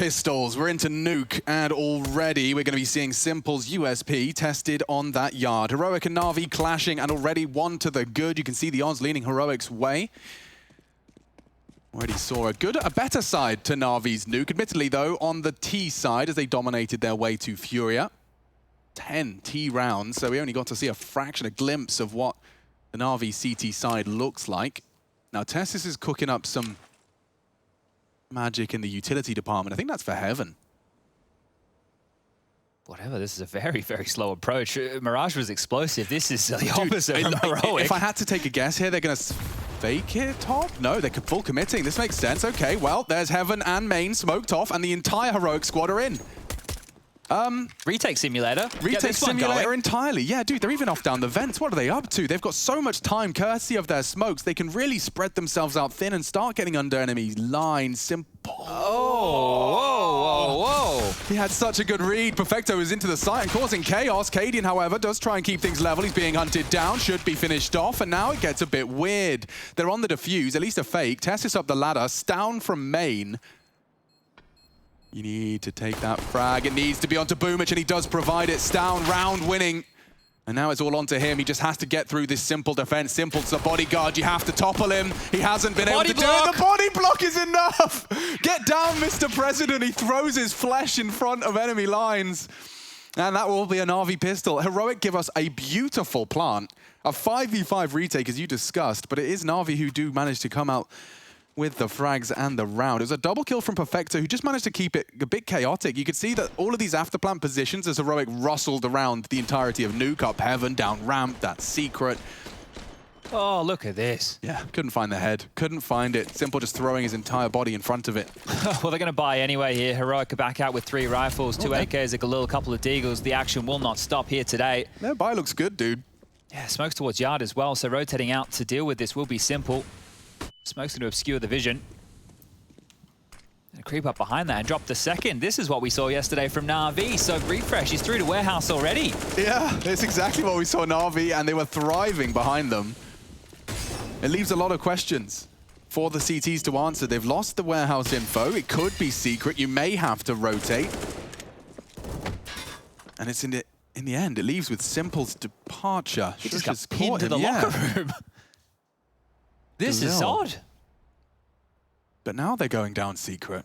pistols. We're into Nuke, and already we're going to be seeing Simple's USP tested on that yard. Heroic and Na'Vi clashing, and already one to the good. You can see the odds leaning Heroic's way. Already saw a better side to Na'Vi's Nuke. Admittedly, though, on the T side, as they dominated their way to Furia. 10 T rounds, so we only got to see a fraction, a glimpse of what the Na'Vi CT side looks like. Now, Tessis is cooking up some magic in the utility department. I think that's for Heaven. Whatever, this is a very, very slow approach. Mirage was explosive. This is the opposite from Heroic. If I had to take a guess here, they're going to fake it top? No, they're full committing. This makes sense. Okay, well, there's Heaven and Main smoked off, and the entire Heroic squad are in. Retake simulator. Retake simulator entirely. Yeah, dude, they're even off down the vents. What are they up to? They've got so much time, courtesy of their smokes. They can really spread themselves out thin and start getting under enemy lines. Simple. Oh, whoa, whoa, whoa. He had such a good read. Perfecto is into the site and causing chaos. Cadian, however, does try and keep things level. He's being hunted down, should be finished off, and now it gets a bit weird. They're on the defuse, at least a fake. Tessis up the ladder, down from Main. You need to take that frag. It needs to be onto Boomich, and he does provide it. Stown, round winning. And now it's all onto him. He just has to get through this Simple defense. Simple's the bodyguard. You have to topple him. He hasn't been able to do it. The body block is enough. Get down, Mr. President. He throws his flesh in front of enemy lines. And that will be a Na'Vi pistol. Heroic give us a beautiful plant. A 5v5 retake, as you discussed. But it is Na'Vi who do manage to come out with the frags and the round. It was a double kill from Perfecto, who just managed to keep it a bit chaotic. You could see that all of these afterplant positions as Heroic rustled around the entirety of Nuke, up Heaven, down ramp, that secret. Oh, look at this. Yeah, couldn't find the head. Couldn't find it. Simple just throwing his entire body in front of it. Well, they're going to buy anyway here. Heroic are back out with 3 rifles, 2 AKs, a Galil, couple of Deagles. The action will not stop here today. Their buy looks good, dude. Yeah, smokes towards yard as well, so rotating out to deal with this will be Simple. Smoke's going to obscure the vision. And creep up behind that and drop the second. This is what we saw yesterday from Na'Vi. So refresh, he's through to warehouse already. Yeah, it's exactly what we saw Na'Vi, and they were thriving behind them. It leaves a lot of questions for the CTs to answer. They've lost the warehouse info. It could be secret. You may have to rotate. And it's in the end, it leaves with Simple's departure. He just got pinned to the locker room. This is odd. But now they're going down secret.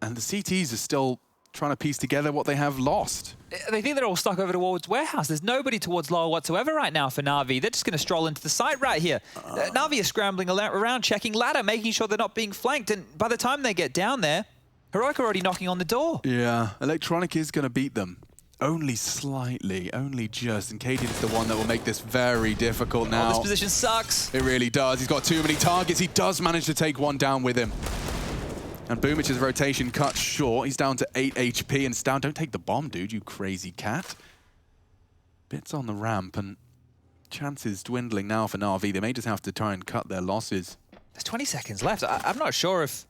And the CTs are still trying to piece together what they have lost. They think they're all stuck over towards warehouse. There's nobody towards lower whatsoever right now for Na'Vi. They're just going to stroll into the site right here. Na'Vi are scrambling around, checking ladder, making sure they're not being flanked. And by the time they get down there, Heroic are already knocking on the door. Yeah, Electronic is going to beat them. Only slightly, only just. And Cadian's the one that will make this very difficult now. Oh, this position sucks. It really does. He's got too many targets. He does manage to take one down with him. And Boomich's rotation cut short. He's down to 8 HP. And Stown, don't take the bomb, dude, you crazy cat. Bits on the ramp, and chances dwindling now for Na'Vi. They may just have to try and cut their losses. There's 20 seconds left. I'm not sure if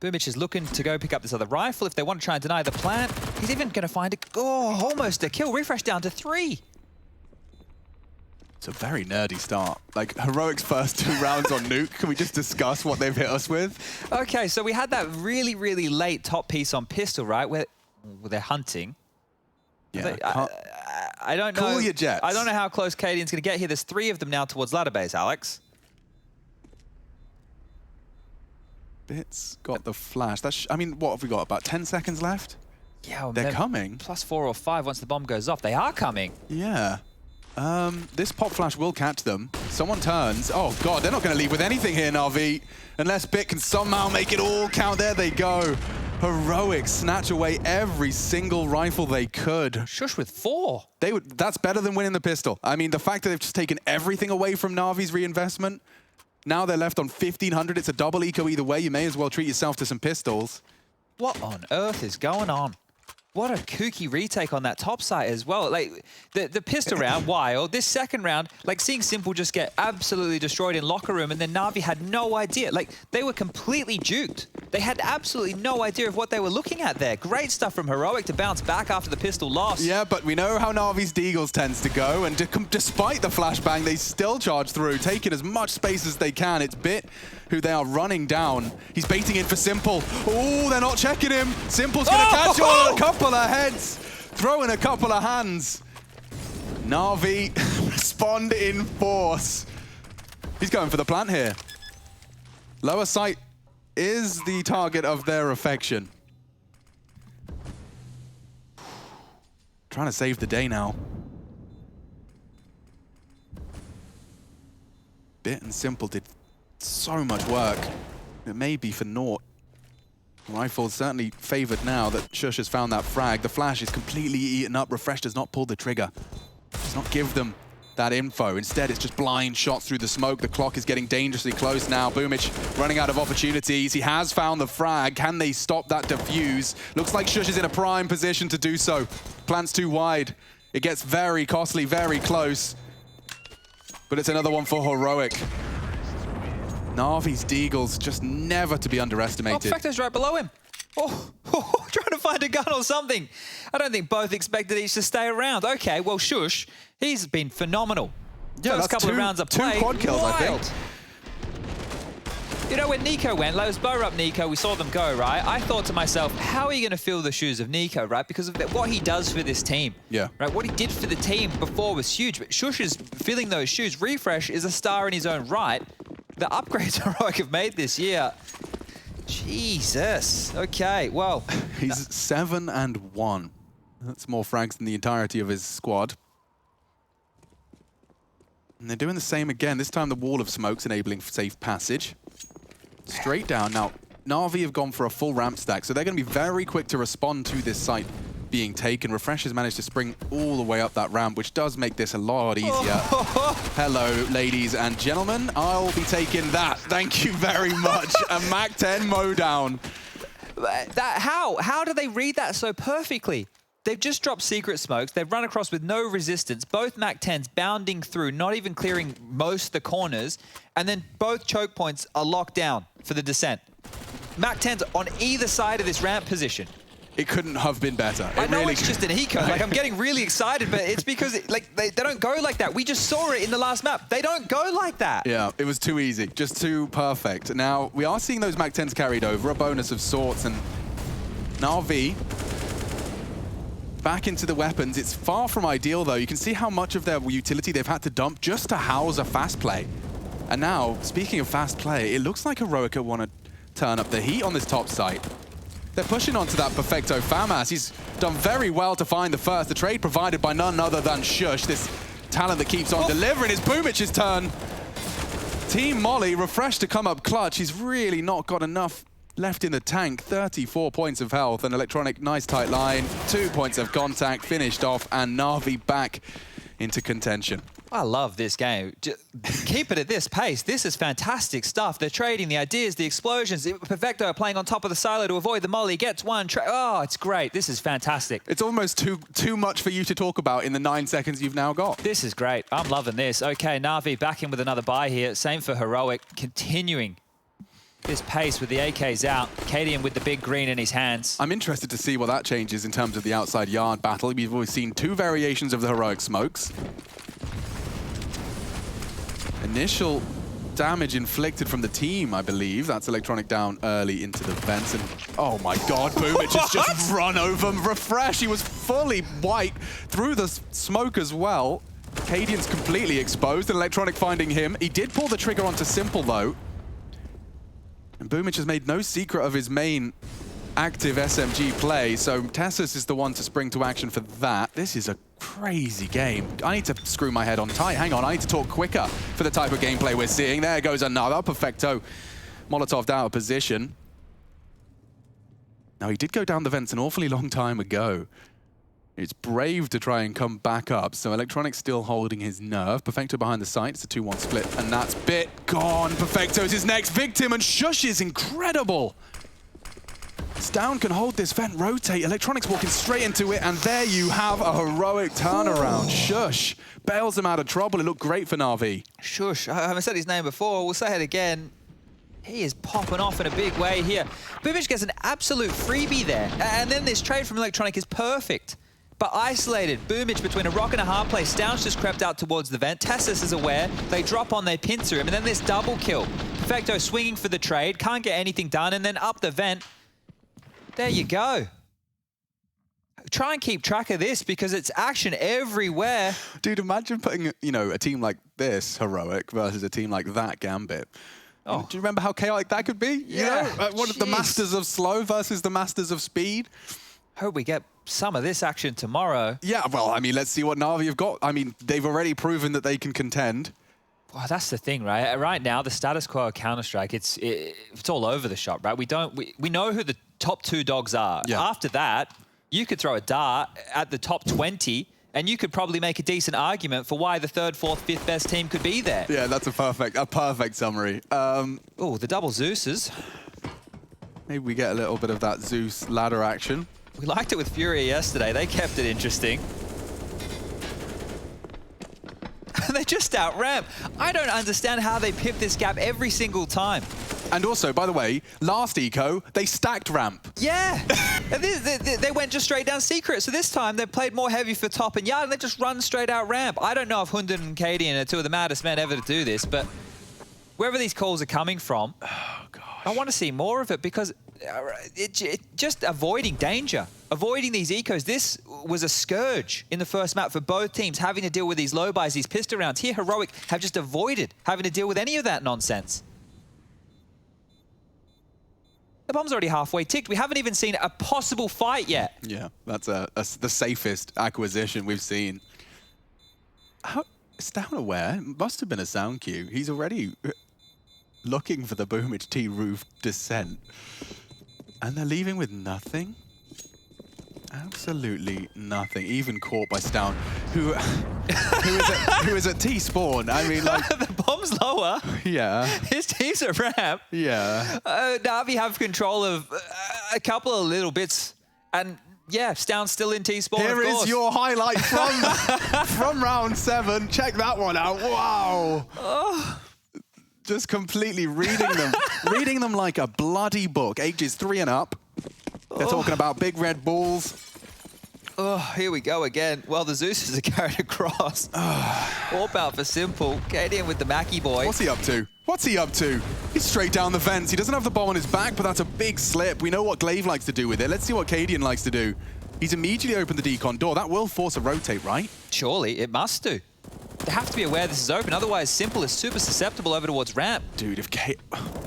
Boomich is looking to go pick up this other rifle, if they want to try and deny the plant. He's even going to find almost a kill. Refresh down to 3. It's a very nerdy start. Like, Heroic's first 2 rounds on Nuke. Can we just discuss what they've hit us with? Okay, so we had that really, really late top piece on pistol, right? Where they're hunting. Yeah. I don't know. Cool your jets. I don't know how close Cadian's going to get here. There's 3 of them now towards ladder base, Alex. Bits got the flash. I mean, what have we got? About 10 seconds left? Yeah, well, they're coming. +4 or 5 once the bomb goes off. They are coming. Yeah. This pop flash will catch them. Someone turns. Oh, God, they're not going to leave with anything here, Na'Vi. Unless Bit can somehow make it all count. There they go. Heroic snatch away every single rifle they could. Shush with 4. That's better than winning the pistol. I mean, the fact that they've just taken everything away from Na'Vi's reinvestment. Now they're left on 1,500. It's a double eco either way. You may as well treat yourself to some pistols. What on earth is going on? What a kooky retake on that top site as well. Like, the pistol round, wild. This second round, like, seeing Simple just get absolutely destroyed in locker room, and then Na'Vi had no idea. Like, they were completely duped. They had absolutely no idea of what they were looking at there. Great stuff from Heroic to bounce back after the pistol loss. Yeah, but we know how Na'Vi's Deagles tends to go, and despite the flashbang, they still charge through, taking as much space as they can. It's Bit who they are running down. He's baiting in for Simple. Oh, they're not checking him. Simple's going to catch you on a couple of heads. Throwing a couple of hands. Na'Vi respond in force. He's going for the plant here. Lower sight is the target of their affection. Trying to save the day now. Bit and Simple did so much work. It may be for naught. Rifle's certainly favored now that Shush has found that frag. The flash is completely eaten up. Refresh does not pull the trigger. Does not give them that info. Instead, it's just blind shots through the smoke. The clock is getting dangerously close now. Boomich running out of opportunities. He has found the frag. Can they stop that defuse? Looks like Shush is in a prime position to do so. Plant's too wide. It gets very costly, very close. But it's another one for Heroic. Na'Vi's Deagles just never to be underestimated. Oh, Perfecto's right below him. Oh, trying to find a gun or something. I don't think both expected each to stay around. Okay, well, Shush, he's been phenomenal. Yeah, First couple of rounds of play. 2 quad kills, wild. I think. You know, when Nico went, those bow up Nico, we saw them go, right? I thought to myself, how are you going to fill the shoes of Nico, right? Because of what he does for this team. Yeah. Right? What he did for the team before was huge, but Shush is filling those shoes. Refresh is a star in his own right. The upgrades Heroic have made this year. Jesus. Okay, well. He's 7-1. That's more frags than the entirety of his squad. And they're doing the same again. This time the wall of smoke's enabling safe passage. Straight down. Now, Na'Vi have gone for a full ramp stack, so they're going to be very quick to respond to this site being taken. Refresh has managed to spring all the way up that ramp, which does make this a lot easier. Hello, ladies and gentlemen. I'll be taking that. Thank you very much. A Mac 10 mowdown. How do they read that so perfectly? They've just dropped secret smokes. They've run across with no resistance. Both Mac 10s bounding through, not even clearing most of the corners. And then both choke points are locked down for the descent. Mac 10s on either side of this ramp position. It couldn't have been better. I know it's just an eco. Like, I'm getting really excited, but it's because they don't go like that. We just saw it in the last map. They don't go like that. Yeah, it was too easy, just too perfect. Now, we are seeing those Mac 10s carried over, a bonus of sorts, and Na'Vi back into the weapons. It's far from ideal, though. You can see how much of their utility they've had to dump just to house a fast play. And now, speaking of fast play, it looks like Heroic want to turn up the heat on this top site. They're pushing onto that Perfecto FAMAS. He's done very well to find the first. The trade provided by none other than Shush, this talent that keeps on delivering. It's Boomich's turn. Team Molly, Refresh to come up clutch. He's really not got enough left in the tank. 34 points of health, and Electronic, nice tight line. 2 points of contact, finished off, and Na'Vi back into contention. I love this game. Just keep it at this pace. This is fantastic stuff. They're trading the ideas, the explosions. Perfecto are playing on top of the silo to avoid the molly. Gets one. Oh, it's great. This is fantastic. It's almost too much for you to talk about in the 9 seconds you've now got. This is great. I'm loving this. Okay, Na'Vi back in with another buy here. Same for Heroic. Continuing this pace with the AKs out. Cadian with the big green in his hands. I'm interested to see what that changes in terms of the outside yard battle. We've always seen 2 variations of the Heroic smokes. Initial damage inflicted from the team, I believe. That's Electronic down early into the vents. And oh my God, Boomich has just run over Refresh. He was fully white through the smoke as well. Cadian's completely exposed, and Electronic finding him. He did pull the trigger onto Simple, though. And Boomich has made no secret of his main active SMG play, so Tessus is the one to spring to action for that. This is a crazy game. I need to screw my head on tight. Hang on, I need to talk quicker for the type of gameplay we're seeing. There goes another Perfecto. Molotov out of position. Now, he did go down the vents an awfully long time ago. It's brave to try and come back up, so Electronic's still holding his nerve. Perfecto behind the site, it's a 2-1 split, and that's bit gone. Perfecto's his next victim, and Shush is incredible. Down can hold this vent, rotate. Electronics walking straight into it, and there you have a Heroic turnaround. Shush bails him out of trouble. It looked great for Na'Vi. Shush, I haven't said his name before. We'll say it again. He is popping off in a big way here. Boomich gets an absolute freebie there, and then this trade from Electronic is perfect. but isolated. Boomage between a rock and a hard place. Stounce just crept out towards the vent. Tessus is aware. They drop on, they pincer him, and then this double kill. Perfecto swinging for the trade, can't get anything done, and then up the vent. There you go. Try and keep track of this because it's action everywhere. Dude, imagine putting, you know, a team like this, Heroic, versus a team like that, Gambit. Oh. Do you remember how chaotic that could be? Yeah. You know, one of the masters of slow versus the masters of speed. Hope we get some of this action tomorrow. Yeah, well, I mean, let's see what Na'Vi have got. I mean, they've already proven that they can contend. Well, that's the thing, right? Right now, the status quo of Counter-Strike, it's all over the shop, right? We know who the top 2 dogs are. Yeah. After that, you could throw a dart at the top 20, and you could probably make a decent argument for why the 3rd, 4th, 5th best team could be there. Yeah, that's a perfect summary. Oh, the double Zeus's. Maybe we get a little bit of that Zeus ladder action. We liked it with Fury yesterday. They kept it interesting. They just out-ramp. I don't understand how they pip this gap every single time. And also, by the way, last eco, they stacked ramp. Yeah. They went just straight down secret. So this time they played more heavy for top and yard and they just run straight out ramp. I don't know if Hunden and Cadian are 2 of the maddest men ever to do this, but wherever these calls are coming from, Oh, gosh. I want to see more of it because it just avoiding danger, avoiding these ecos. This was a scourge in the first map for both teams, having to deal with these low buys, these pistol rounds. Here, Heroic have just avoided having to deal with any of that nonsense. The bomb's already halfway ticked. We haven't even seen a possible fight yet. Yeah, that's the safest acquisition we've seen. Is Down aware? Must have been a sound cue. He's already looking for the Boomage T roof descent. And they're leaving with nothing? Absolutely nothing. Even caught by Stown, who is at T spawn. I mean, like... The bomb's lower. Yeah. His team's a ramp. Yeah. Na'Vi have control of a couple of little bits. And yeah, Stown's still in T spawn, Here of course. is your highlight from round 7. Check that one out. Wow. Oh. Just completely reading them like a bloody book. Ages 3 and up. They're talking about big red balls. Oh, here we go again. Well, the Zeus are carried across. Warp out for Simple. Cadian with the Mackie boy. What's he up to? What's he up to? He's straight down the vents. He doesn't have the bomb on his back, but that's a big slip. We know what Glaive likes to do with it. Let's see what Cadian likes to do. He's immediately opened the decon door. That will force a rotate, right? Surely, it must do. They have to be aware this is open, otherwise Simple is super susceptible over towards ramp. Dude,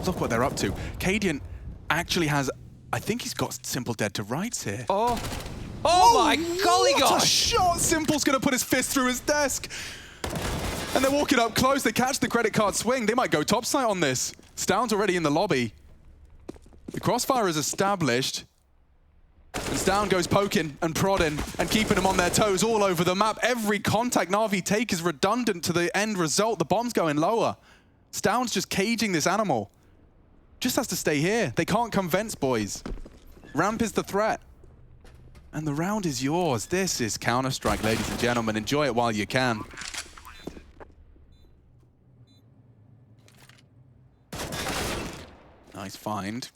look what they're up to. Cadian actually has... I think he's got Simple dead to rights here. Oh my golly What a gosh! shot! Simple's going to put his fist through his desk. And they're walking up close. They catch the credit card swing. They might go topside on this. Stown's already in the lobby. The crossfire is established. And Stown goes poking and prodding and keeping them on their toes all over the map. Every contact Na'Vi take is redundant to the end result. The bomb's going lower. Stown's just caging this animal. Just has to stay here. They can't come vents, boys. Ramp is the threat. And the round is yours. This is Counter-Strike, ladies and gentlemen. Enjoy it while you can. Nice find.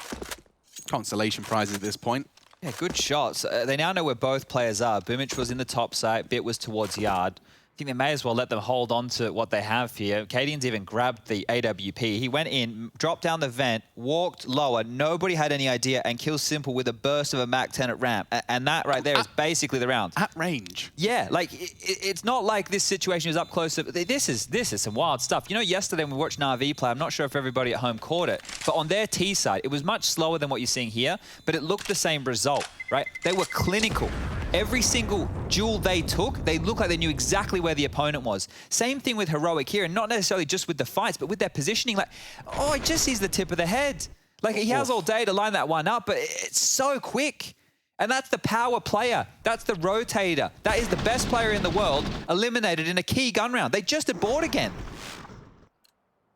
Consolation prizes at this point. Yeah, good shots. They now know where both players are. Boomich was in the top site, Bit was towards yard. I think they may as well let them hold on to what they have here. Cadian's even grabbed the AWP. He went in, dropped down the vent, walked lower. Nobody had any idea and kills Simple with a burst of a Mac 10 at ramp. And that right there is basically the round. At range. Yeah, like it's not like this situation is up close. This is some wild stuff. You know, yesterday when we watched Na'Vi play, I'm not sure if everybody at home caught it, but on their T side, it was much slower than what you're seeing here, but it looked the same result, right? They were clinical. Every single duel they took, they looked like they knew exactly where the opponent was. Same thing with Heroic here, and not necessarily just with the fights, but with their positioning. Like, oh, it just sees the tip of the head. Like, he has all day to line that one up, but it's so quick. And that's the power player. That's the rotator. That is the best player in the world, eliminated in a key gun round. They just abort again.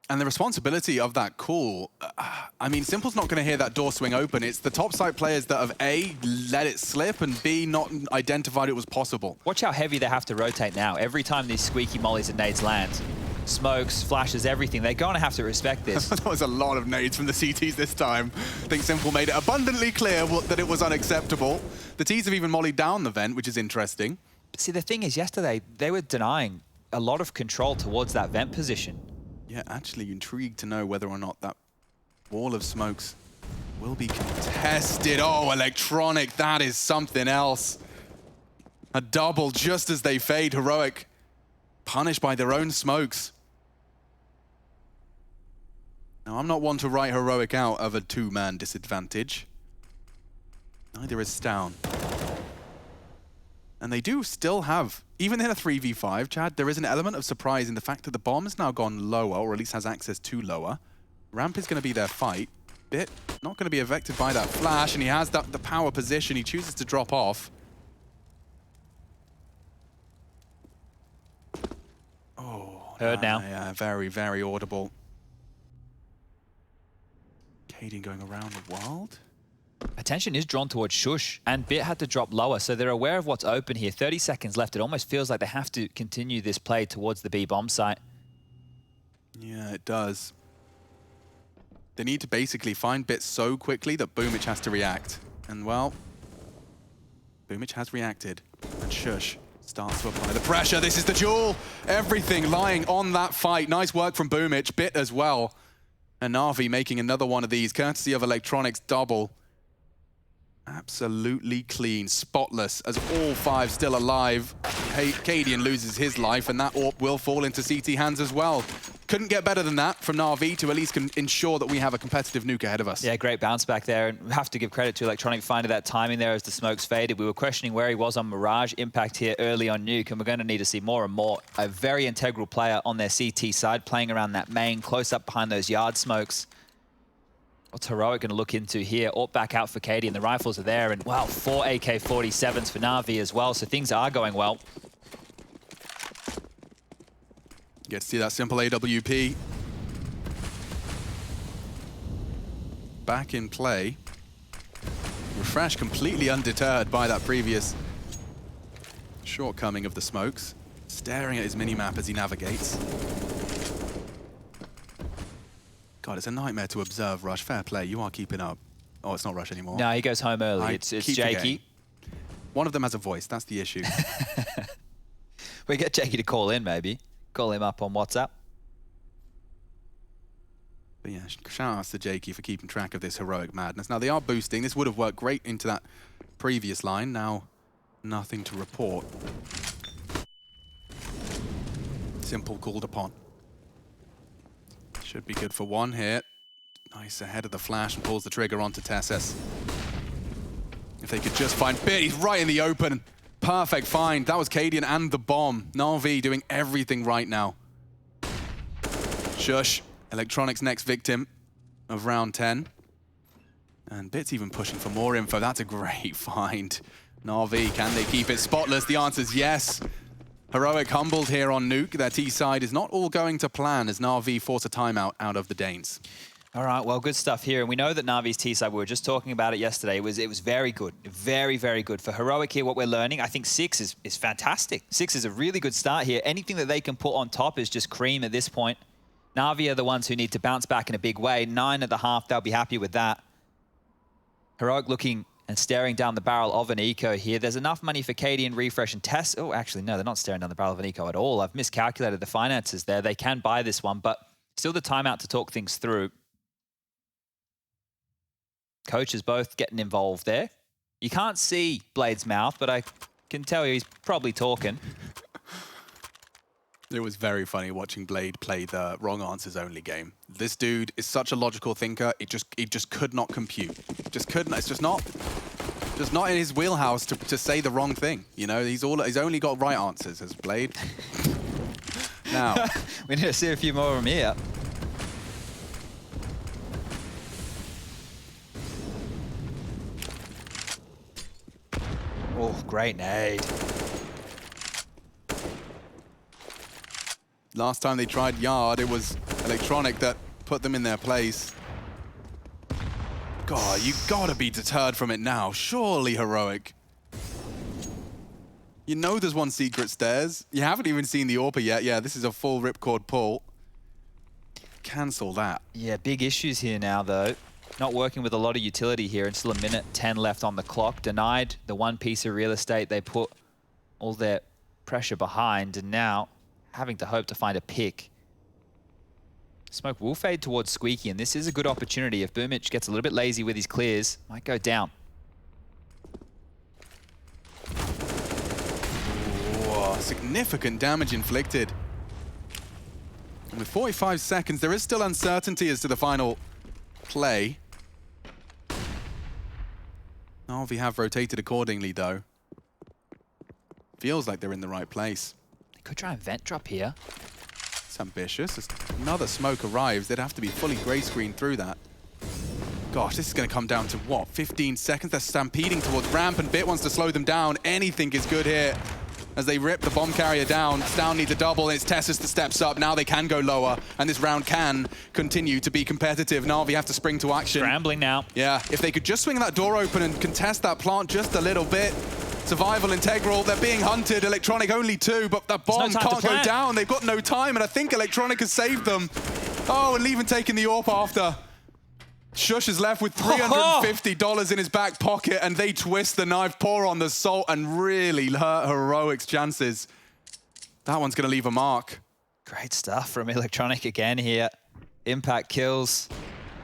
And the responsibility of that call, I mean, Simple's not going to hear that door swing open. It's the top side players that have A, let it slip, and B, not identified it was possible. Watch how heavy they have to rotate now. Every time these squeaky mollies and nades land, smokes, flashes, everything. They're going to have to respect this. That was a lot of nades from the CTs this time. I think Simple made it abundantly clear that it was unacceptable. The Ts have even mollied down the vent, which is interesting. But see, the thing is, yesterday, they were denying a lot of control towards that vent position. Yeah, actually intrigued to know whether or not that wall of smokes will be contested. Oh, Electronic, that is something else. A double just as they fade. Heroic punished by their own smokes. Now, I'm not one to write Heroic out of a two-man disadvantage. Neither is Stown. And they do still have, even in a 3v5, Chad, there is an element of surprise in the fact that the bomb has now gone lower, or at least has access to lower. Ramp is going to be their fight. Bit not going to be affected by that flash, and he has the power position. He chooses to drop off. Oh, Heard now. Yeah, very, very audible. Cadian going around the world. Attention is drawn towards Shush, and Bit had to drop lower, so they're aware of what's open here. 30 seconds left. It almost feels like they have to continue this play towards the B bomb site. Yeah, it does. They need to basically find Bit so quickly that Boomich has to react. And, well, Boomich has reacted. And Shush starts to apply the pressure. This is the duel. Everything lying on that fight. Nice work from Boomich. Bit as well. And Na'Vi making another one of these, courtesy of Electronics double. Absolutely clean, spotless, as all five still alive. Cadian loses his life, and that AWP will fall into CT hands as well. Couldn't get better than that from Na'Vi to at least ensure that we have a competitive nuke ahead of us. Yeah, great bounce back there. And we have to give credit to Electronic finding that timing there as the smokes faded. We were questioning where he was on Mirage, impact here early on Nuke, and we're going to need to see more and more. A very integral player on their CT side, playing around that main, close up behind those yard smokes. What's Heroic going to look into here? AWP back out for Katie, and the rifles are there. And, wow, 4 AK-47s for Na'Vi as well, so things are going well. Get to see that simple AWP. Back in play. Refresh completely undeterred by that previous shortcoming of the smokes. Staring at his minimap as he navigates. God, it's a nightmare to observe, Rush. Fair play, you are keeping up. Oh, it's not Rush anymore. No, he goes home early. It's Jakey. One of them has a voice, that's the issue. We get Jakey to call in, maybe. Call him up on WhatsApp. But yeah, shout outs to Jakey for keeping track of this Heroic madness. Now, they are boosting. This would have worked great into that previous line. Now, nothing to report. Simple called upon. Should be good for one here. Nice ahead of the flash and pulls the trigger onto Tessus. If they could just find Bit, he's right in the open. Perfect find. That was Cadian and the bomb. Na'Vi doing everything right now. Shush, Electronics' next victim of round 10. And Bit's even pushing for more info. That's a great find. Na'Vi, can they keep it spotless? The answer's yes. Heroic humbled here on Nuke. Their T side is not all going to plan as Na'Vi force a timeout out of the Danes. All right, well, good stuff here. And we know that Na'Vi's T side, we were just talking about it yesterday, it was very good. Very, very good. For Heroic here, what we're learning, I think 6 is fantastic. 6 is a really good start here. Anything that they can put on top is just cream at this point. Na'Vi are the ones who need to bounce back in a big way. 9 at the half, they'll be happy with that. Heroic looking and staring down the barrel of an eco here. There's enough money for Cadian, Refresh, and Tess. Oh, actually, no, they're not staring down the barrel of an eco at all. I've miscalculated the finances there. They can buy this one, but still the timeout to talk things through. Coaches both getting involved there. You can't see Blade's mouth, but I can tell you he's probably talking. It was very funny watching Blade play the wrong answers only game. This dude is such a logical thinker. It just could not compute. Just couldn't. It's just not in his wheelhouse to say the wrong thing. You know, he's only got right answers as Blade. Now we need to see a few more of them here. Oh, great nade. Last time they tried Yard, it was Electronic that put them in their place. God, you gotta be deterred from it now. Surely, Heroic. You know there's one secret stairs. You haven't even seen the AWPer yet. Yeah, this is a full ripcord pull. Cancel that. Yeah, big issues here now, though. Not working with a lot of utility here, and still a minute 10 left on the clock. Denied the one piece of real estate they put all their pressure behind, and now having to hope to find a pick. Smoke will fade towards Squeaky, and this is a good opportunity. If Boomich gets a little bit lazy with his clears, might go down. Whoa, significant damage inflicted. And with 45 seconds, there is still uncertainty as to the final play. Na'Vi have rotated accordingly, though. Feels like they're in the right place. They could try and vent drop here. It's ambitious. As another smoke arrives, they'd have to be fully grey screened through that. Gosh, this is going to come down to, what, 15 seconds? They're stampeding towards ramp, and Bit wants to slow them down. Anything is good here. As they rip the bomb carrier down, Stown needs a double, and it's Tessus that steps up. Now they can go lower, and this round can continue to be competitive. Na'Vi have to spring to action. Scrambling now. Yeah, if they could just swing that door open and contest that plant just a little bit. Survival integral, they're being hunted. Electronic only 2, but that bomb can't go down. They've got no time, and I think Electronic has saved them. Oh, and even taking the AWP after. Shush is left with $350 in his back pocket, and they twist the knife, pour on the salt, and really hurt Heroic's chances. That one's going to leave a mark. Great stuff from Electronic again here. Impact kills.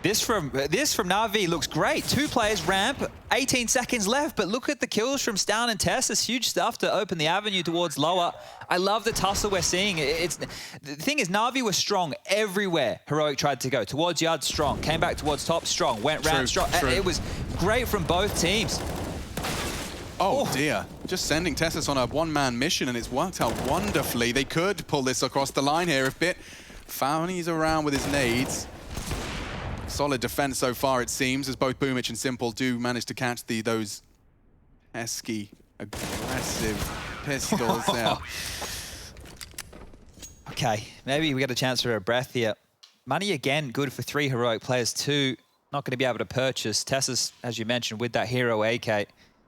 This from Na'Vi looks great. 2 players ramp, 18 seconds left, but look at the kills from Stown and Tess. It's huge stuff to open the avenue towards lower. I love the tussle we're seeing. The thing is, Na'Vi was strong everywhere Heroic tried to go. Towards yard, strong. Came back towards top, strong. Went ramp, strong. It was great from both teams. Oh dear. Just sending Tessus on a one-man mission, and it's worked out wonderfully. They could pull this across the line here if Bit founnies around with his nades. Solid defense so far, it seems, as both Boomich and Simple do manage to catch those pesky, aggressive pistols there. Okay, maybe we get a chance for a breath here. Money again, good for 3 Heroic players. 2 not going to be able to purchase. Tessa's, as you mentioned, with that hero AK,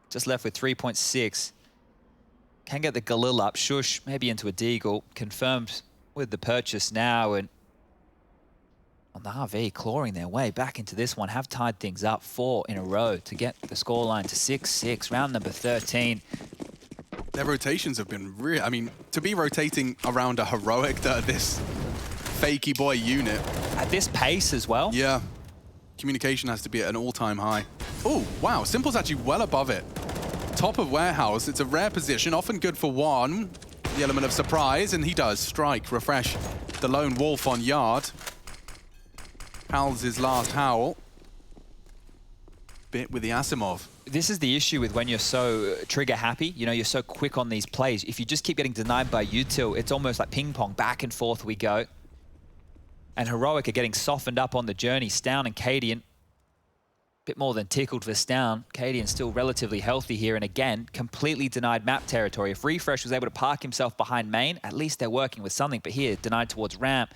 just left with 3.6. Can get the Galil up. Shush maybe into a Deagle. Confirmed with the purchase now, and on the RV clawing their way back into this one, have tied things up 4 in a row to get the scoreline to 6-6, round number 13. Their rotations have been real. I mean, to be rotating around a Heroic that are this fakey boy unit. At this pace as well? Yeah. Communication has to be at an all-time high. Oh, wow. Simple's actually well above it. Top of warehouse. It's a rare position, often good for one. The element of surprise, and he does strike, refresh the lone wolf on yard. Howls his last howl. Bit with the Asimov. This is the issue with when you're so trigger happy, you know, you're so quick on these plays. If you just keep getting denied by util, it's almost like ping pong, back and forth we go. And Heroic are getting softened up on the journey. Stown and Cadian, bit more than tickled for Stown. Cadian still relatively healthy here, and again, completely denied map territory. If Refresh was able to park himself behind main, at least they're working with something, but here, denied towards ramp.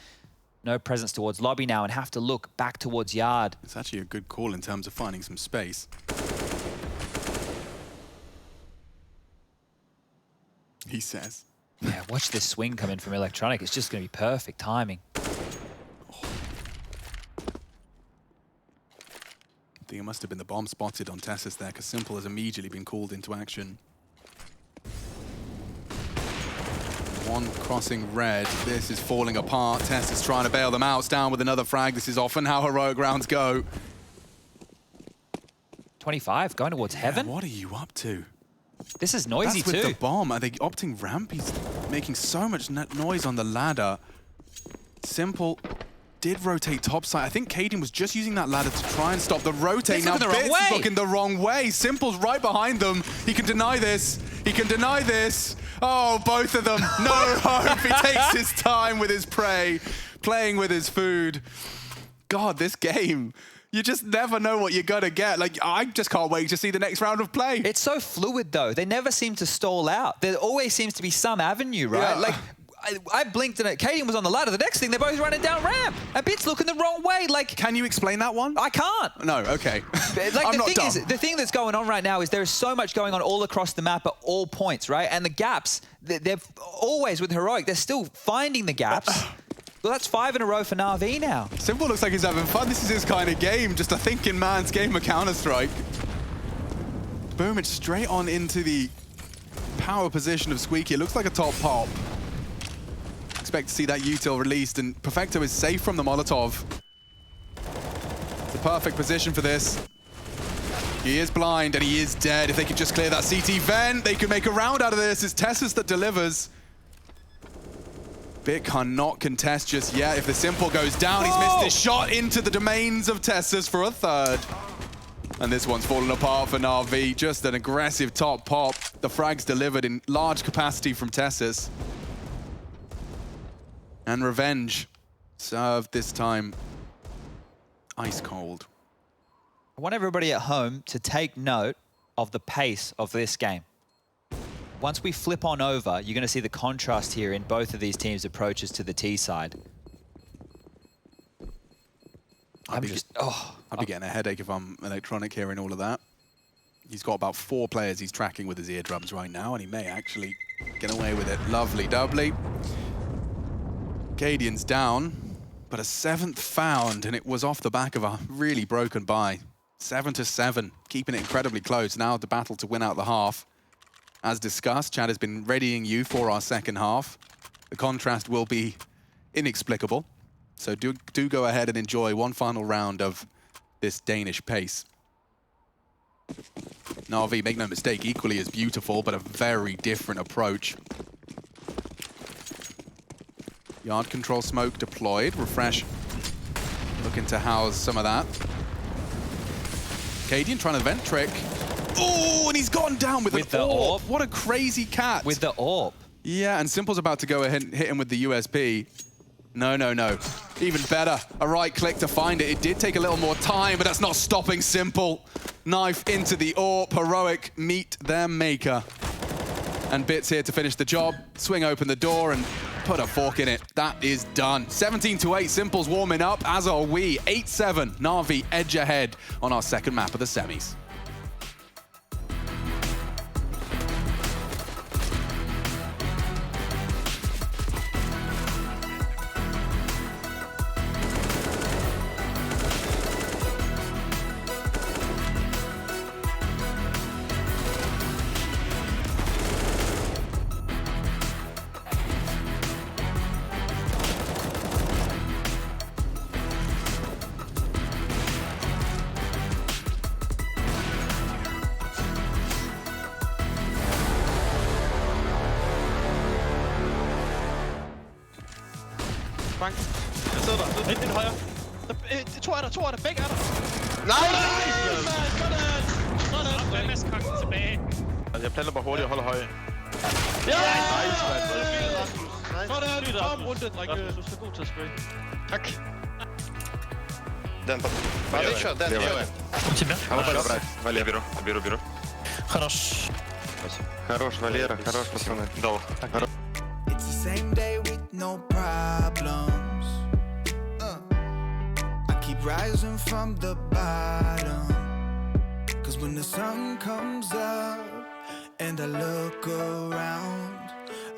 No presence towards lobby now, and have to look back towards yard. It's actually a good call in terms of finding some space. He says. Yeah, watch this swing come in from Electronic. It's just going to be perfect timing. I think it must have been the bomb spotted on Tessus there, because Simple has immediately been called into action. One crossing red. This is falling apart. Tess is trying to bail them out. Down with another frag. This is often how Heroic rounds go. 25, going towards heaven. What are you up to? This is noisy too. That's with the bomb. Are they opting ramp? He's making so much noise on the ladder. Simple did rotate topside. I think Cadian was just using that ladder to try and stop the rotate. Now Bits is looking the wrong way. Simple's right behind them. He can deny this. He can deny this. Oh, both of them. No hope. He takes his time with his prey, playing with his food. God, this game. You just never know what you're gonna get. Like, I just can't wait to see the next round of play. It's so fluid though. They never seem to stall out. There always seems to be some avenue, right? Yeah. Like, I blinked and Kaden was on the ladder. The next thing, they're both running down ramp. And Bit's looking the wrong way. Like, can you explain that one? I can't. No, okay. Like, I'm not dumb. the thing that's going on right now is there is so much going on all across the map at all points, right? And the gaps, they're always with Heroic. They're still finding the gaps. Well, that's 5 in a row for Na'Vi now. Simple looks like he's having fun. This is his kind of game. Just a thinking man's game of Counter-Strike. Boom, it's straight on into the power position of Squeaky. It looks like a top pop. Expect to see that util released, and Perfecto is safe from the Molotov. It's a perfect position for this. He is blind and he is dead. If they could just clear that CT vent, they could make a round out of this. It's Tessus that delivers. Bit cannot contest just yet. If the Simple goes down, he's missed his shot into the domains of Tessus for a third. And this one's fallen apart for Na'Vi. Just an aggressive top pop. The frags delivered in large capacity from Tessus. And Revenge served this time ice cold. I want everybody at home to take note of the pace of this game. Once we flip on over, you're going to see the contrast here in both of these teams' approaches to the T side. I'd be getting a headache if I'm Electronic hearing all of that. He's got about 4 players he's tracking with his eardrums right now, and he may actually get away with it. Lovely doubly. Cadian's down, but a 7th found, and it was off the back of a really broken buy. 7-7, keeping it incredibly close. Now the battle to win out the half. As discussed, Chad has been readying you for our second half. The contrast will be inexplicable, so do go ahead and enjoy one final round of this Danish pace. Na'Vi, make no mistake, equally as beautiful, but a very different approach. Yard control smoke deployed. Refresh looking to house some of that. Cadian trying to vent trick. Oh, and he's gone down with the AWP. What a crazy cat. With the AWP. Yeah, and Simple's about to go ahead and hit him with the USP. No, no, no. Even better. A right click to find it. It did take a little more time, but that's not stopping Simple. Knife into the AWP. Heroic meet their maker. And Bit's here to finish the job. Swing open the door and put a fork in it. That is done. 17-8, Simple's warming up, as are we. 8-7, Na'Vi edge ahead on our second map of the semis. Frank. Jeg sidder der. Ind højre. To er der. Begge er der. Nej! Sådan. Hvad med skranken tilbage? Jeg planter bare hurtigt og holder høje. Ja! Nice, mand. Sådan. Kom runde, drenge. Du er så god til at spray. Tak. Den по... Смотри, что, Дэн, делай. У тебя? Хорошо, брать. Валера, беру. Хорош. Хорош, Валера, хорош, пацаны. Дал. It's the same day with no problems. I keep rising from the bottom. Cause when the sun comes up and I look around,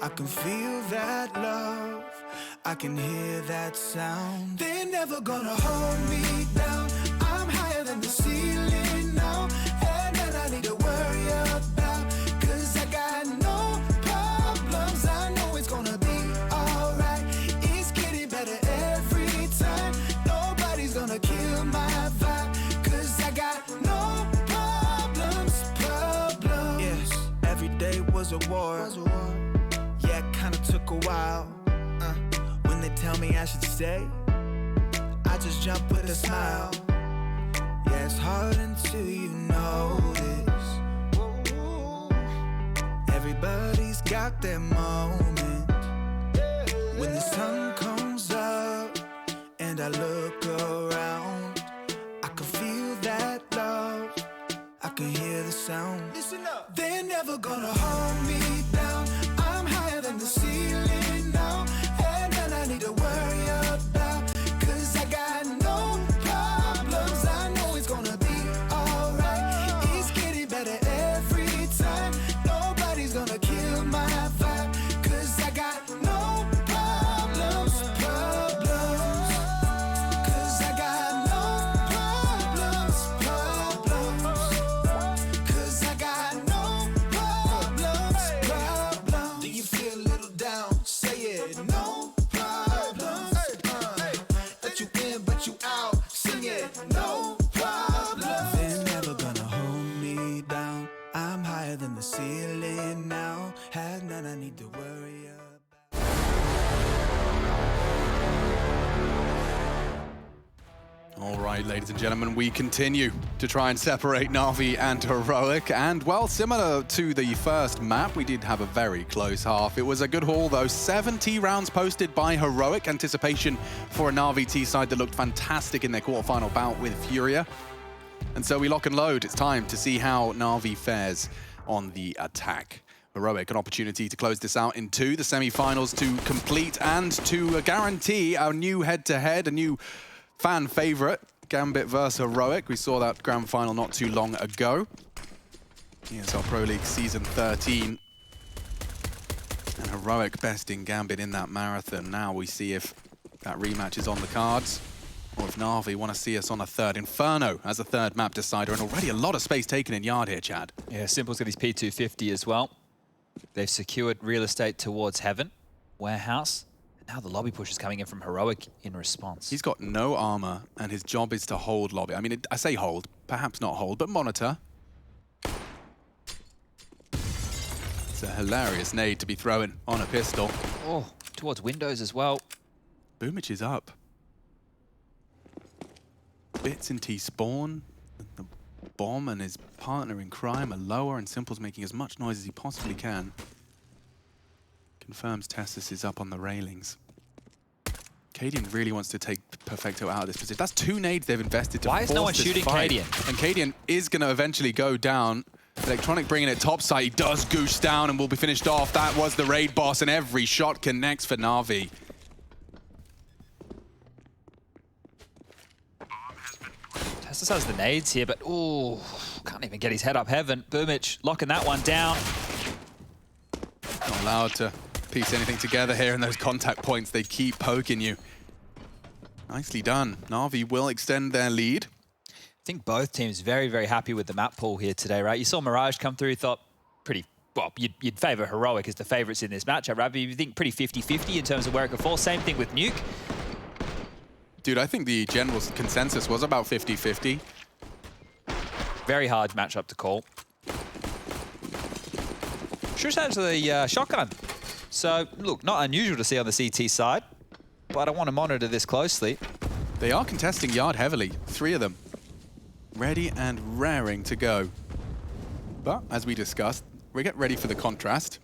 I can feel that love, I can hear that sound. They're never gonna hold me down. I'm higher than the ceiling now. And then I need to worry about, cause I got no problems. I know it's gonna be alright. It's getting better every time. Nobody's gonna kill my vibe, cause I got no problems. Yes, every day was a war. Yeah, it kinda took a while. When they tell me I should stay, I just jump with a smile. Yeah, it's hard until you notice. Everybody's got their moment. When the sun comes up and I look around, I can feel that love, I can hear the sound. Listen up. They're never gonna hold me down. I'm higher than the ceiling now. the ceiling now. Have none I need to worry about. All right, ladies and gentlemen, we continue to try and separate Na'Vi and Heroic. And, well, similar to the first map, we did have a very close half. It was a good haul, though. 70 rounds posted by Heroic. Anticipation for a Na'Vi T-side that looked fantastic in their quarterfinal bout with Furia. And so we lock and load. It's time to see how Na'Vi fares on the attack. Heroic, an opportunity to close this out in 2, the semi-finals to complete and to guarantee our new head-to-head, a new fan favorite, Gambit versus Heroic. We saw that grand final not too long ago. Here's our Pro League Season 13. And Heroic besting Gambit in that marathon. Now we see if that rematch is on the cards, or if Na'Vi want to see us on a third. Inferno as a third map decider, and already a lot of space taken in yard here, Chad. Yeah, Simple's got his P250 as well. They've secured real estate towards Heaven, Warehouse. Now the lobby push is coming in from Heroic in response. He's got no armor, and his job is to hold lobby. I mean, I say hold, perhaps not hold, but monitor. It's a hilarious nade to be throwing on a pistol. Oh, towards windows as well. Boomich is up. Bits in T-spawn. The bomb and his partner in crime are lower, and Simple's making as much noise as he possibly can. Confirms Tessus is up on the railings. Cadian really wants to take Perfecto out of this position. That's 2 nades they've invested to Why is no one shooting Cadian? And Cadian is going to eventually go down. Electronic bringing it topside. He does goose down and will be finished off. That was the raid boss, and every shot connects for Na'Vi. Tessus has the nades here, but ooh, can't even get his head up Heaven. Boomich locking that one down. Not allowed to piece anything together here, and those contact points, they keep poking you. Nicely done. Na'Vi will extend their lead. I think both teams very, very happy with the map pool here today, right? You saw Mirage come through, thought pretty, well, you'd favor Heroic as the favorites in this matchup, right? But you think pretty 50-50 in terms of where it could fall. Same thing with Nuke. Dude, I think the general consensus was about 50-50. Very hard matchup to call. Shush has the shotgun. So, look, not unusual to see on the CT side, but I want to monitor this closely. They are contesting yard heavily, 3 of them. Ready and raring to go. But, as we discussed, we get ready for the contrast.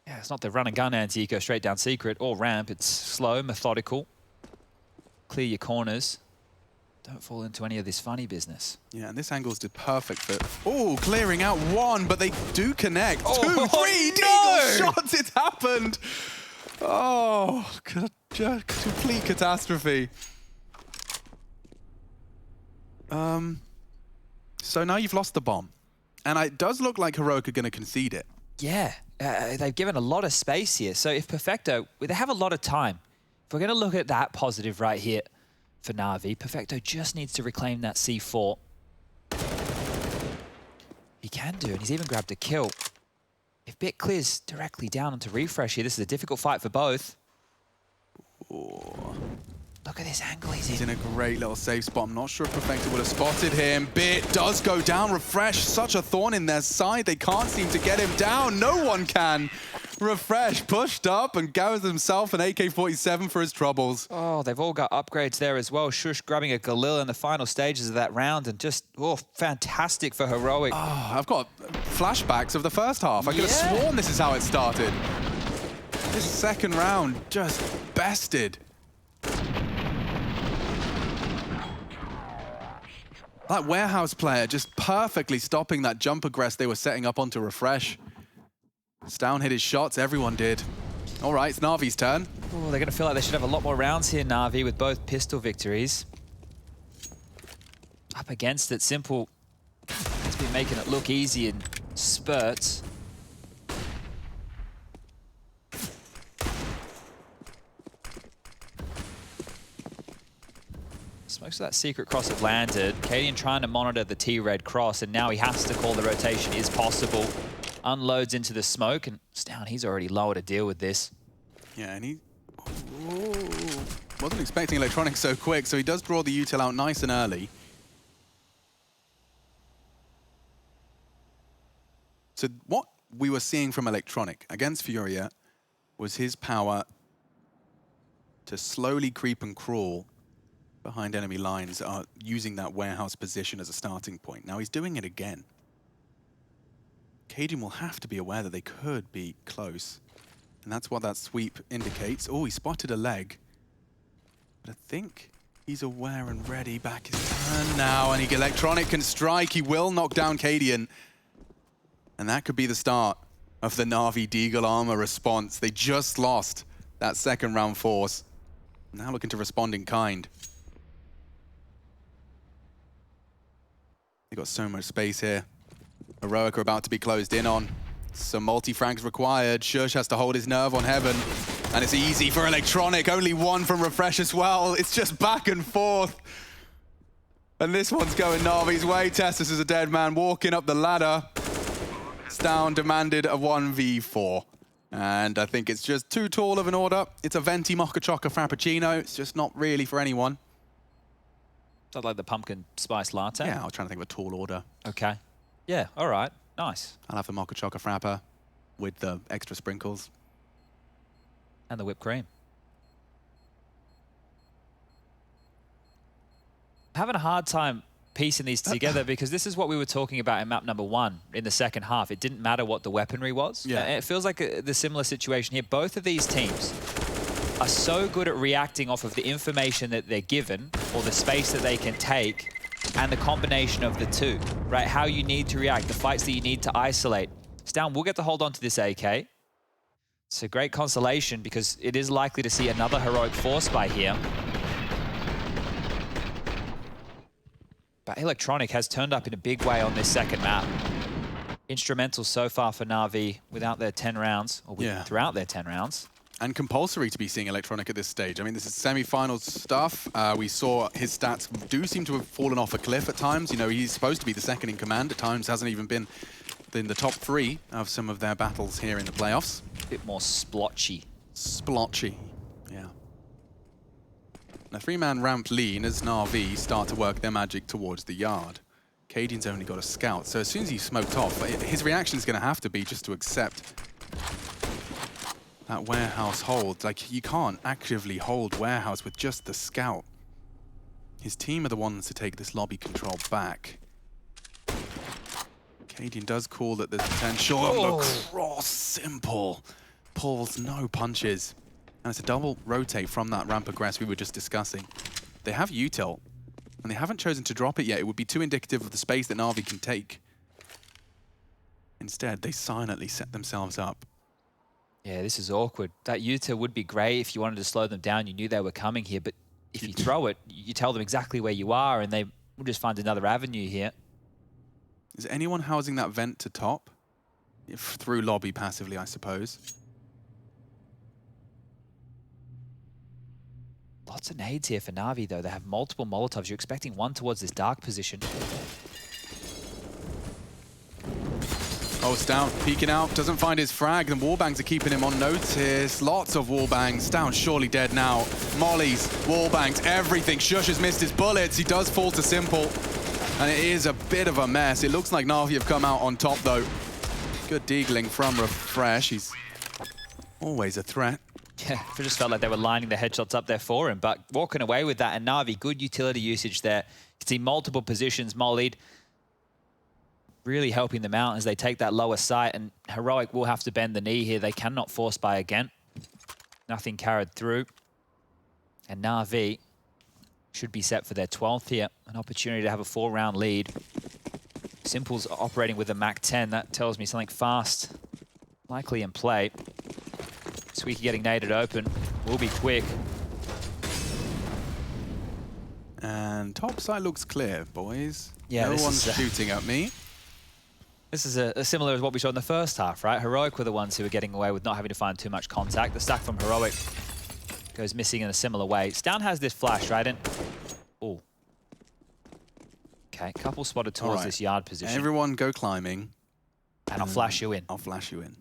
Yeah, it's not the run and gun anti-eco straight down secret or ramp. It's slow, methodical. Clear your corners. Don't fall into any of this funny business. Yeah, and this angle's perfect for... Oh, clearing out 1, but they do connect. 2, 3 no! shots, it's happened! Oh, complete catastrophe. So now you've lost the bomb. And it does look like Heroic are going to concede it. Yeah, they've given a lot of space here. So if Perfecto, they have a lot of time. If we're going to look at that positive right here for Na'Vi, Perfecto just needs to reclaim that C4. He can do, and he's even grabbed a kill. If Bit clears directly down onto Refresh here, this is a difficult fight for both. Oh. Look at this angle He's in a great little safe spot. I'm not sure if Perfecto would have spotted him. Bit does go down. Refresh, such a thorn in their side. They can't seem to get him down. No one can. Refresh pushed up and gathers himself an AK-47 for his troubles. Oh, they've all got upgrades there as well. Shush grabbing a Galil in the final stages of that round, and just, oh, fantastic for Heroic. Oh, I've got flashbacks of the first half. I could have sworn this is how it started. This second round just bested. That Warehouse player just perfectly stopping that jump aggress they were setting up onto Refresh. Stown hit his shots, everyone did. All right, it's Na'Vi's turn. Oh, they're going to feel like they should have a lot more rounds here, Na'Vi, with both pistol victories. Up against it, Simple has been making it look easy in spurts. Smokes of that secret cross have landed. Cadian trying to monitor the T-red cross, and now he has to call the rotation is possible. Unloads into the smoke, and Stown, he's already lower to deal with this. Yeah, and he wasn't expecting Electronics so quick, so he does draw the util out nice and early. So what we were seeing from Electronic against Furia was his power to slowly creep and crawl behind enemy lines, using that warehouse position as a starting point. Now he's doing it again. Cadian will have to be aware that they could be close. And that's what that sweep indicates. Oh, he spotted a leg. But I think he's aware and ready. Back his turn now, and Electronic can strike. He will knock down Cadian. And that could be the start of the Na'Vi Deagle Armor response. They just lost that second round force. Now looking to respond in kind. They got so much space here. Heroic are about to be closed in on. Some multi-frags required. Shush has to hold his nerve on Heaven. And it's easy for Electronic. Only one from Refresh as well. It's just back and forth. And this one's going Na'Vi's way. Tessus is a dead man walking up the ladder. Down demanded a 1v4. And I think it's just too tall of an order. It's a venti mocha choca frappuccino. It's just not really for anyone. Sounds like the pumpkin spice latte. Yeah, I was trying to think of a tall order. Okay. Yeah, all right. Nice. I'll have the mocha choca frappa with the extra sprinkles. And the whipped cream. Having a hard time piecing these together because this is what we were talking about in map number 1 in the second half. It didn't matter what the weaponry was. Yeah. It feels like the similar situation here. Both of these teams are so good at reacting off of the information that they're given or the space that they can take and the combination of the two, right? How you need to react, the fights that you need to isolate. Stavn will get to hold on to this AK. It's a great consolation because it is likely to see another heroic force by here. But Electronic has turned up in a big way on this second map. Instrumental so far for Na'Vi without their 10 rounds, or throughout their 10 rounds. And compulsory to be seeing Electronic at this stage. I mean, this is semi-finals stuff. We saw his stats do seem to have fallen off a cliff at times. You know, he's supposed to be the second in command. At times hasn't even been in the top 3 of some of their battles here in the playoffs. A bit more splotchy. Splotchy, yeah. A 3-man ramp lean as Na'Vi start to work their magic towards the yard. Cadian's only got a scout, so as soon as he's smoked off, his reaction is going to have to be just to accept that warehouse hold. Like, you can't actively hold warehouse with just the scout. His team are the ones to take this lobby control back. Cadian does call that there's potential. Oh, the cross, simple. Pulls no punches. And it's a double rotate from that ramp aggress we were just discussing. They have util, and they haven't chosen to drop it yet. It would be too indicative of the space that Na'Vi can take. Instead, they silently set themselves up. Yeah, this is awkward. That util would be great if you wanted to slow them down. You knew they were coming here, but if you throw it, you tell them exactly where you are, and they will just find another avenue here. Is anyone housing that vent to top? Through lobby passively, I suppose. Lots of nades here for Na'Vi, though. They have multiple Molotovs. You're expecting one towards this dark position. Oh, Stavn peeking out, doesn't find his frag. The wallbangs are keeping him on notice. Lots of wallbangs. Stavn surely dead now. Mollies, wallbangs, everything. Shush has missed his bullets. He does fall to simple. And it is a bit of a mess. It looks like Na'Vi have come out on top, though. Good deagling from Refresh. He's always a threat. Yeah, it just felt like they were lining the headshots up there for him, but walking away with that. And Na'Vi, good utility usage there. You can see multiple positions mollied, really helping them out as they take that lower site. And Heroic will have to bend the knee here. They cannot force buy again. Nothing carried through. And Na'Vi should be set for their 12th here. An opportunity to have a 4-round lead. Simple's operating with a MAC-10. That tells me something fast, likely in play. Squeaky getting naded open. Will be quick. And top side looks clear, boys. Yeah, no one's shooting at me. This is a similar to what we saw in the first half, right? Heroic were the ones who were getting away with not having to find too much contact. The stack from Heroic goes missing in a similar way. Stavn has this flash, right? And oh, okay, couple spotted towards this yard position. Everyone go climbing. And I'll flash you in. I'll flash you in.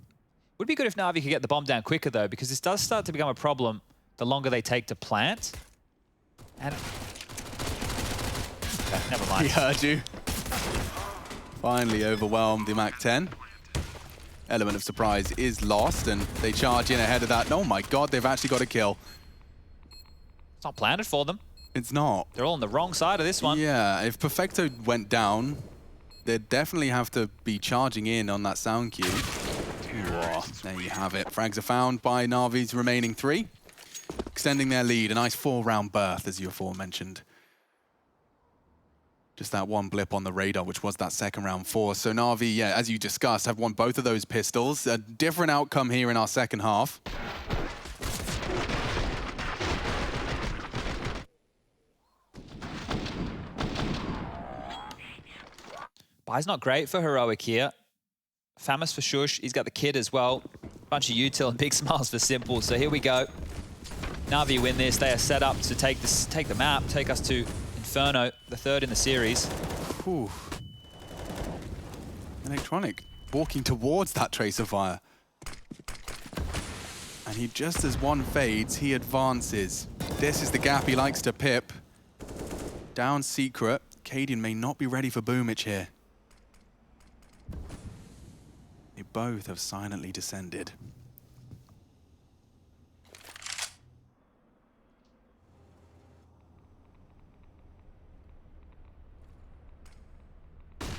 Would be good if Na'Vi could get the bomb down quicker, though, because this does start to become a problem the longer they take to plant. And okay, never mind. He heard you. Finally overwhelmed the MAC-10. element of surprise is lost, and they charge in ahead of that. Oh my god, they've actually got a kill. It's not planted for them. It's not. They're all on the wrong side of this one. Yeah, if Perfecto went down, they'd definitely have to be charging in on that sound cue. Whoa, there you have it. Frags are found by Na'Vi's remaining 3, extending their lead. A nice 4-round berth, as you aforementioned. Just that one blip on the radar, which was that second round 4. So Na'Vi, yeah, as you discussed, have won both of those pistols. A different outcome here in our second half. Buy's not great for Heroic here. Famous for Shush. He's got the kid as well. Bunch of util and big smiles for Simple. So here we go. Na'Vi win this. They are set up to take the map, take us to Inferno, the 3rd in the series. Whew. Electronic walking towards that tracer fire. And he, just as one fades, he advances. This is the gap he likes to pip. Down secret. Cadian may not be ready for Boomich here. They both have silently descended.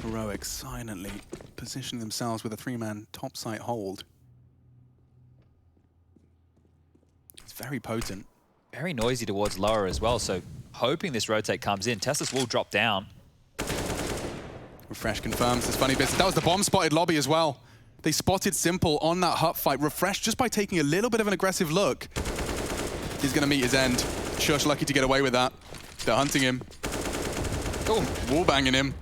Heroic silently positioning themselves with a 3-man topside hold. It's very potent. Very noisy towards lower as well, so hoping this rotate comes in. Teslas will drop down. Refresh confirms this funny business. That was the bomb-spotted lobby as well. They spotted Simple on that hut fight. Refresh, just by taking a little bit of an aggressive look, he's going to meet his end. Shush lucky to get away with that. They're hunting him. Oh, wallbanging him.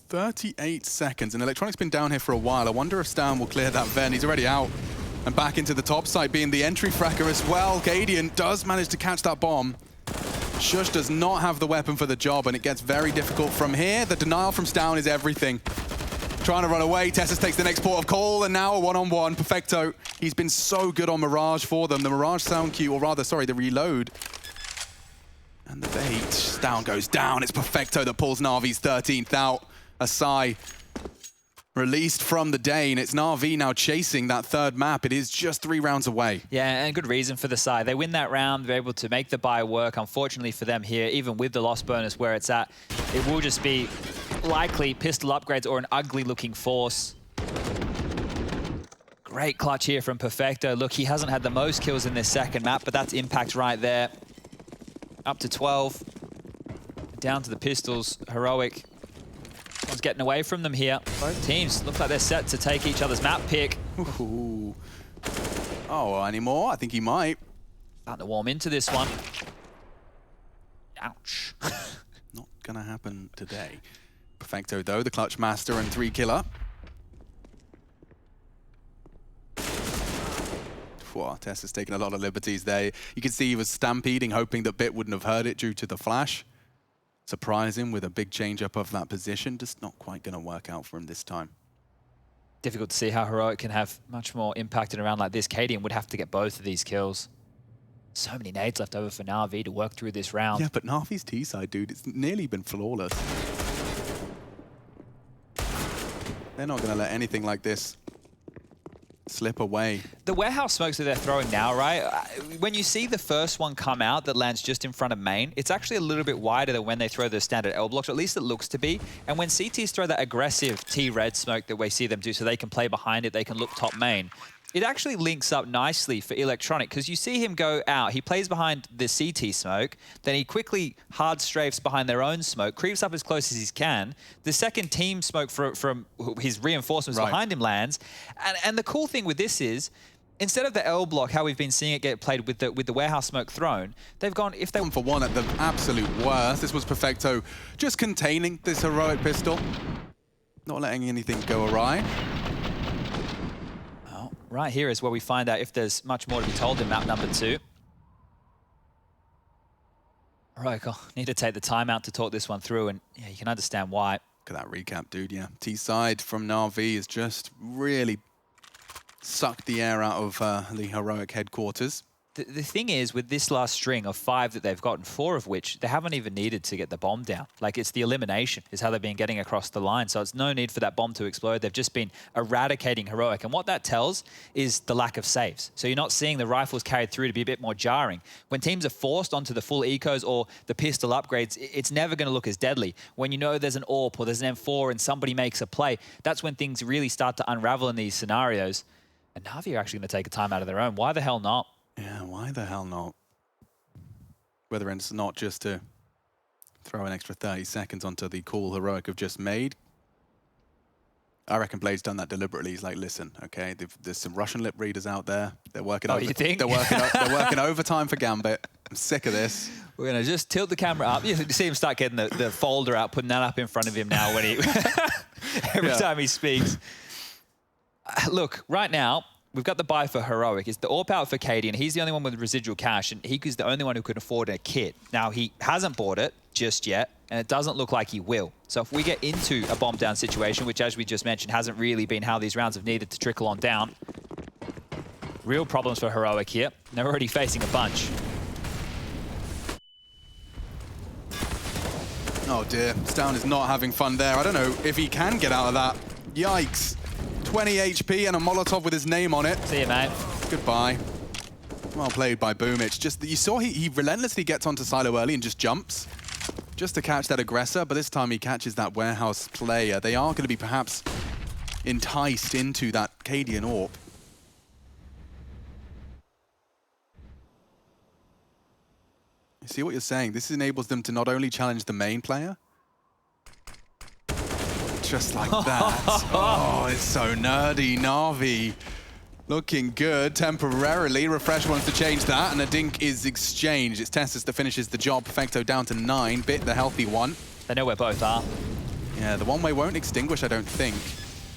38 seconds, and Electronic's been down here for a while. I wonder if Stan will clear that vent. He's already out and back into the top side, being the entry fracker as well. Cadian does manage to catch that bomb. Shush does not have the weapon for the job, and it gets very difficult from here. The denial from Stan is everything. Trying to run away, Tessus takes the next port of call, and now a one-on-one. Perfecto, he's been so good on Mirage for them. The Mirage sound cue, or rather, sorry, the reload. And the bait, down goes down. It's Perfecto that pulls Na'Vi's 13th out. Asai released from the Dane. It's Na'Vi now chasing that 3rd map. It is just 3 rounds away. Yeah, and good reason for the side. They win that round, they're able to make the buy work. Unfortunately for them here, even with the loss bonus where it's at, it will just be likely pistol upgrades or an ugly looking force. Great clutch here from Perfecto. Look, he hasn't had the most kills in this second map, but that's impact right there. Up to 12. Down to the pistols. Heroic. One's getting away from them here. Both teams look like they're set to take each other's map pick. Ooh. Oh, any more? I think he might. Starting to warm into this one. Ouch. Not gonna happen today. Perfecto, though, the clutch master and 3 killer. Whoa, Tess has taken a lot of liberties there. You can see he was stampeding, hoping that Bit wouldn't have heard it due to the flash. Surprise him with a big change up of that position. Just not quite going to work out for him this time. Difficult to see how Heroic can have much more impact in a round like this. Cadian would have to get both of these kills. So many nades left over for Na'Vi to work through this round. Yeah, but Na'Vi's T-side, dude, it's nearly been flawless. They're not going to let anything like this slip away. The warehouse smokes that they're throwing now, right? When you see the first one come out that lands just in front of main, it's actually a little bit wider than when they throw the standard L blocks, or at least it looks to be. And when CTs throw that aggressive T-red smoke that we see them do so they can play behind it, they can look top main, it actually links up nicely for Electronic, because you see him go out, he plays behind the CT smoke, then he quickly hard strafes behind their own smoke, creeps up as close as he can, the second team smoke from his reinforcements behind him lands, and the cool thing with this is, instead of the L block, how we've been seeing it get played with the warehouse smoke thrown, they've gone, if they... 1 for 1 at the absolute worst. This was Perfecto just containing this Heroic pistol, not letting anything go awry. Right here is where we find out if there's much more to be told in map number 2. All right, I'll need to take the time out to talk this one through, and yeah, you can understand why. Look at that recap, dude, yeah. T-side from Na'Vi has just really sucked the air out of the Heroic headquarters. The thing is, with this last string of 5 that they've gotten, 4 of which they haven't even needed to get the bomb down. Like, it's the elimination is how they've been getting across the line. So it's no need for that bomb to explode. They've just been eradicating Heroic. And what that tells is the lack of saves. So you're not seeing the rifles carried through to be a bit more jarring. When teams are forced onto the full ecos or the pistol upgrades, it's never going to look as deadly. When you know there's an AWP or there's an M4 and somebody makes a play, that's when things really start to unravel in these scenarios. And Navi are actually going to take a time out of their own. Why the hell not? Yeah, why the hell not? Whether it's not just to throw an extra 30 seconds onto the call Heroic have just made. I reckon Blade's done that deliberately. He's like, listen, okay, there's some Russian lip readers out there. They're working you think? They're working overtime for Gambit. I'm sick of this. We're going to just tilt the camera up. You see him start getting the folder out, putting that up in front of him now when he every time he speaks. Look, right now, we've got the buy for Heroic. It's the AWP out for Katie, and he's the only one with residual cash, and he's the only one who can afford a kit. Now, he hasn't bought it just yet, and it doesn't look like he will. So if we get into a bomb down situation, which, as we just mentioned, hasn't really been how these rounds have needed to trickle on down, real problems for Heroic here. They're already facing a bunch. Oh dear, Stown is not having fun there. I don't know if he can get out of that. Yikes. 20 HP and a Molotov with his name on it. See you, mate. Goodbye. Well played by Boomich. Just you saw he relentlessly gets onto Silo early and just jumps just to catch that aggressor, but this time he catches that warehouse player. They are going to be perhaps enticed into that Cadian AWP. You see what you're saying? This enables them to not only challenge the main player, just like that. Oh, it's so nerdy. Na'Vi looking good temporarily. Refresh wants to change that, and a dink is exchanged. It's Tessus that finishes the job. Perfecto down to 9. Bit the healthy one. They know where both are. Yeah, the one-way won't extinguish, I don't think.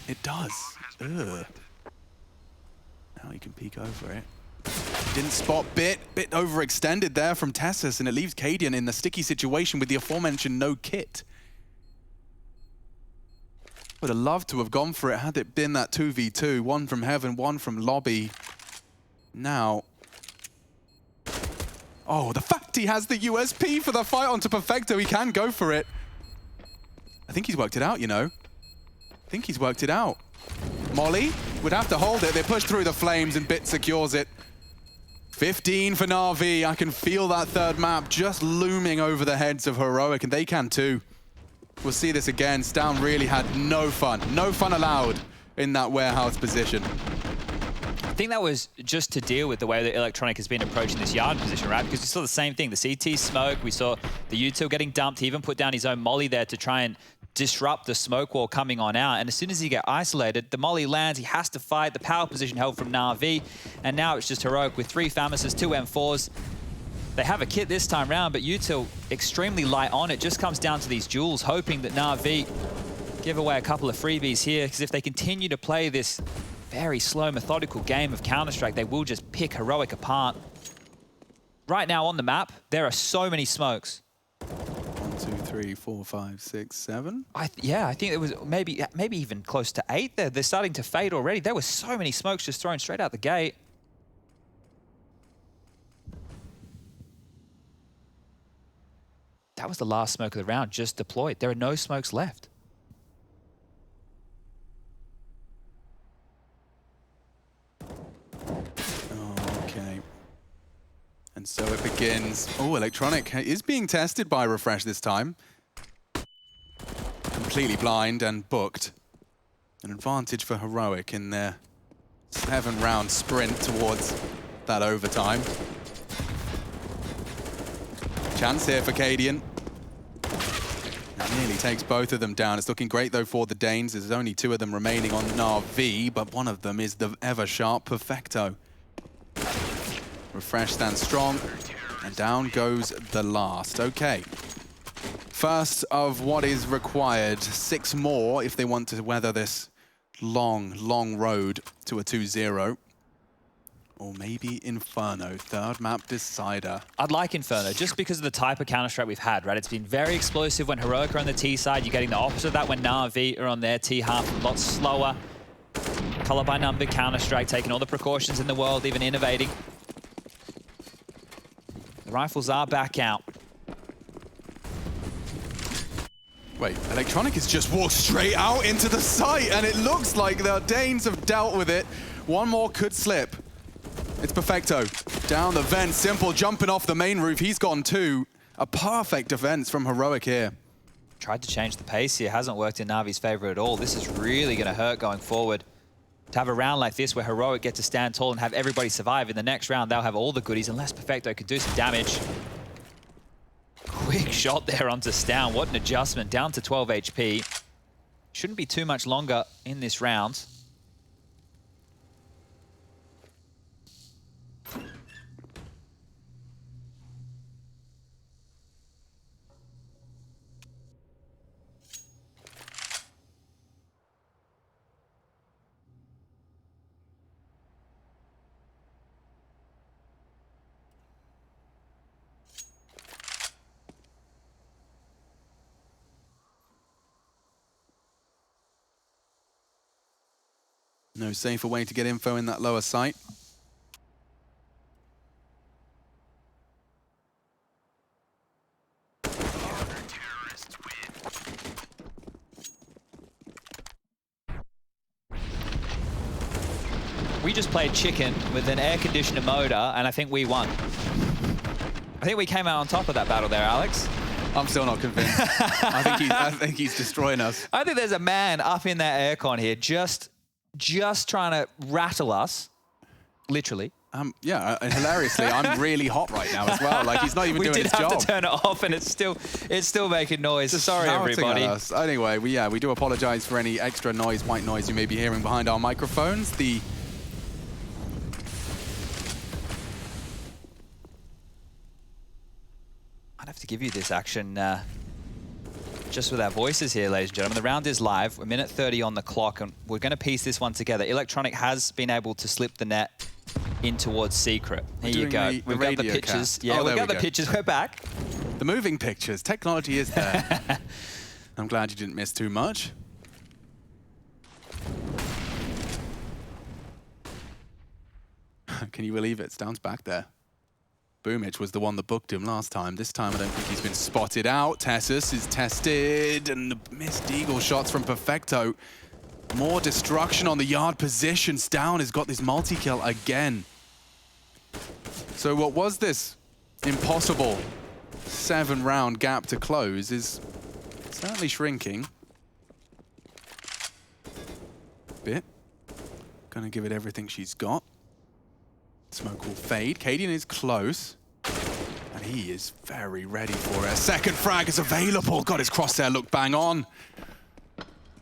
It does. Ugh. Now you can peek over it. Didn't spot Bit. Bit overextended there from Tessus, and it leaves Cadian in the sticky situation with the aforementioned no kit. Would have loved to have gone for it had it been that 2v2. One from Heaven, one from Lobby. Now... Oh, the fact he has the USP for the fight onto Perfecto, he can go for it. I think he's worked it out, you know. I think he's worked it out. Molly would have to hold it. They push through the flames and Bit secures it. 15 for Na'Vi. I can feel that third map just looming over the heads of Heroic, and they can too. We'll see this again. Stown really had no fun. No fun allowed in that warehouse position. I think that was just to deal with the way that Electronic has been approaching this yard position, right? Because we saw the same thing. The CT smoke, we saw the util getting dumped. He even put down his own molly there to try and disrupt the smoke wall coming on out. And as soon as he get isolated, the molly lands, he has to fight. The power position held from Na'Vi. And now it's just Heroic with 3 Famis's, 2 M4s. They have a kit this time round, but util extremely light on. It just comes down to these duels, hoping that Na'Vi give away a couple of freebies here, because if they continue to play this very slow, methodical game of Counter-Strike, they will just pick Heroic apart. Right now on the map, there are so many smokes. 1, 2, 3, 4, 5, 6, 7. Yeah, I think it was maybe even close to 8 there. They're starting to fade already. There were so many smokes just thrown straight out the gate. That was the last smoke of the round, just deployed. There are no smokes left. Okay. And so it begins. Oh, Electronic is being tested by Refresh this time. Completely blind and booked. An advantage for Heroic in their 7-round sprint towards that overtime. Chance here for Cadian. That nearly takes both of them down. It's looking great, though, for the Danes. There's only 2 of them remaining on Na'Vi, but one of them is the ever-sharp Perfecto. Refresh stands strong, and down goes the last. Okay. First of what is required. 6 more if they want to weather this long, long road to a 2-0. Or maybe Inferno, 3rd map decider. I'd like Inferno, just because of the type of Counter-Strike we've had, right? It's been very explosive when Heroic are on the T side. You're getting the opposite of that when Na'Vi are on their T half, a lot slower. Color by number Counter-Strike, taking all the precautions in the world, even innovating. The rifles are back out. Wait, Electronic has just walked straight out into the site, and it looks like the Danes have dealt with it. One more could slip. It's Perfecto. Down the vent, Simple jumping off the main roof. He's gone too. A perfect defense from Heroic here. Tried to change the pace here. Hasn't worked in Navi's favor at all. This is really going to hurt going forward. To have a round like this where Heroic get to stand tall and have everybody survive, in the next round they'll have all the goodies unless Perfecto could do some damage. Quick shot there onto Stown. What an adjustment. Down to 12 HP. Shouldn't be too much longer in this round. No safer way to get info in that lower site. We just played chicken with an air conditioner motor, and I think we won. I think we came out on top of that battle there, Alex. I'm still not convinced. I think he's destroying us. I think there's a man up in that aircon here just trying to rattle us, literally. Yeah, and hilariously, I'm really hot right now as well. Like, he's not even doing his job. We did have to turn it off, and it's still making noise. Just sorry, everybody. At us. Anyway, we do apologize for any extra noise, white noise you may be hearing behind our microphones. I'd have to give you this action just with our voices here, ladies and gentlemen. The round is live. We're minute 30 on the clock, and we're going to piece this one together. Electronic has been able to slip the net in towards Secret. Here you go. We've got the pictures. Yeah, we've got the pictures. We're back. The moving pictures. Technology is there. I'm glad you didn't miss too much. Can you believe it? Stown's back there. Boomich was the one that booked him last time. This time I don't think he's been spotted out. Tessus is tested, and the missed eagle shots from Perfecto. More destruction on the yard position. Stown has got this multi-kill again. So what was this impossible 7-round gap to close is certainly shrinking. Bit. Gonna give it everything she's got. Smoke will fade. Cadian is close. And he is very ready for it. A second frag is available. God, his crosshair looked bang on.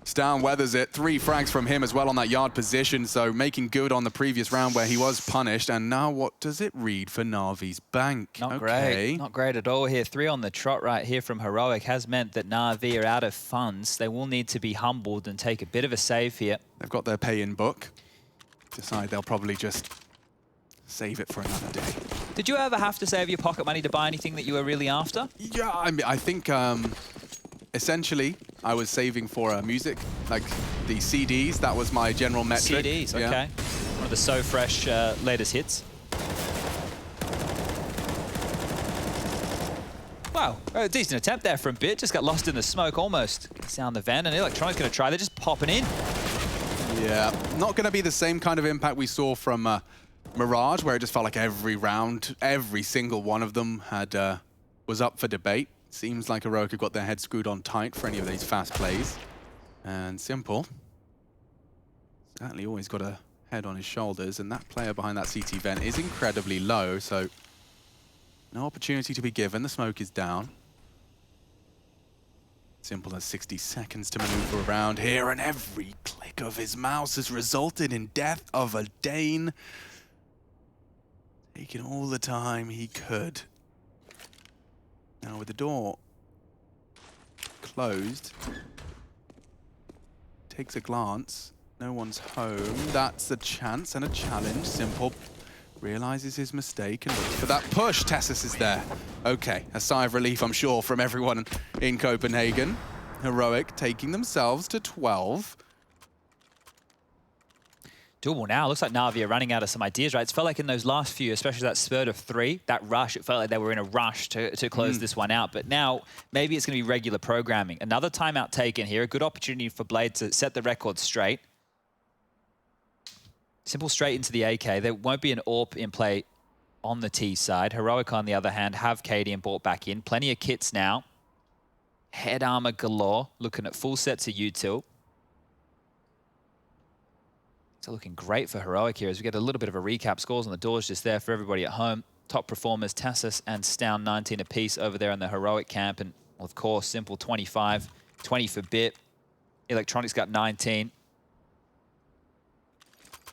Stown weathers it. 3 frags from him as well on that yard position. So making good on the previous round where he was punished. And now what does it read for Na'Vi's bank? Not great. Not great at all here. 3 on the trot right here from Heroic has meant that Na'Vi are out of funds. They will need to be humbled and take a bit of a save here. They've got their pay-in book. Decide they'll probably just save it for another day. Did you ever have to save your pocket money to buy anything that you were really after? Yeah, I mean, I think essentially I was saving for music, like the CDs. That was my general metric. CDs, okay. Yeah. One of the So Fresh latest hits. Wow, a decent attempt there from Bit. Just got lost in the smoke almost. Sound the van, and Electronic's going to try. They're just popping in. Yeah, not going to be the same kind of impact we saw from Mirage, where it just felt like every round, every single one of them had was up for debate. Seems like Heroic have got their head screwed on tight for any of these fast plays. And Simple certainly always got a head on his shoulders, and that player behind that CT vent is incredibly low, so no opportunity to be given. The smoke is down. Simple has 60 seconds to maneuver around here, and every click of his mouse has resulted in death of a Dane. Taking all the time he could. Now with the door closed, takes a glance. No one's home. That's a chance and a challenge. Simple realizes his mistake and looks for that push. Tessus is there. Okay, a sigh of relief, I'm sure, from everyone in Copenhagen. Heroic taking themselves to 12. doable now. Looks like Navi are running out of some ideas, right? It's felt like in those last few, especially that spurt of 3, that rush, it felt like they were in a rush to close this one out. But now, maybe it's going to be regular programming. Another timeout taken here. A good opportunity for Blade to set the record straight. Simple straight into the AK. There won't be an AWP in play on the T side. Heroic, on the other hand, have Cadian brought back in. Plenty of kits now. Head armor galore. Looking at full sets of util. So looking great for Heroic here as we get a little bit of a recap. Scores on the doors just there for everybody at home. Top performers, Tassus and Stown, 19 apiece over there in the Heroic camp. And of course, Simple 25, 20 for Bit. Electronics got 19.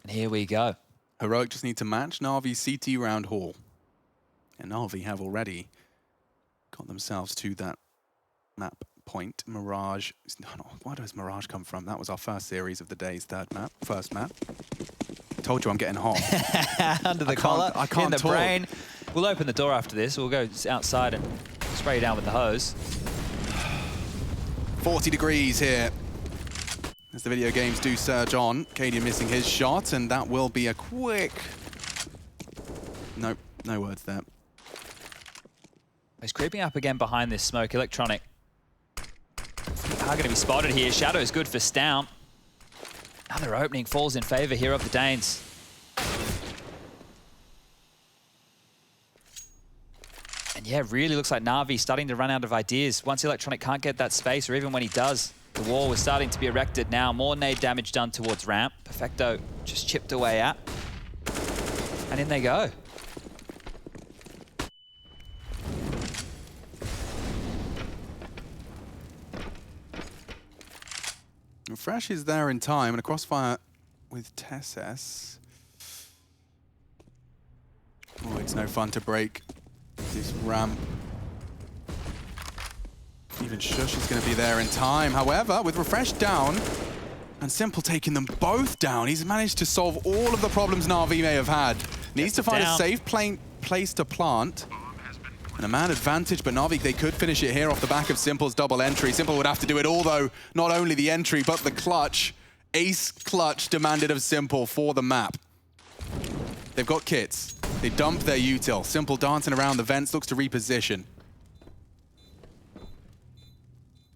And here we go. Heroic just need to match Na'Vi's CT round haul. And Na'Vi have already got themselves to that map point. Mirage. No, where does Mirage come from? That was our first series of the day's first map. Told you I'm getting hot. Under the collar, I can't in the talk. brain. We'll open the door after this. We'll go outside and spray you down with the hose. 40 degrees here. As the video games do surge on, Cadian missing his shot, and that will be a quick... Nope, no words there. He's creeping up again behind this smoke. Electronic are going to be spotted here. Shadow is good for Stown. Another opening falls in favor here of the Danes. And yeah, really looks like Na'Vi starting to run out of ideas. Once Electronic can't get that space, or even when he does, the wall is starting to be erected now. More nade damage done towards ramp. Perfecto just chipped away at. And in they go. Fresh is there in time, and a crossfire with Tesses. Oh, it's no fun to break this ramp. Even Shush is going to be there in time. However, with Refresh down and Simple taking them both down, he's managed to solve all of the problems Na'Vi may have had. Needs to find a safe place to plant. And a man advantage, but Na'Vi, they could finish it here off the back of Simple's double entry. Simple would have to do it all, though. Not only the entry, but the clutch. Ace clutch demanded of Simple for the map. They've got kits. They dump their util. Simple dancing around the vents, looks to reposition.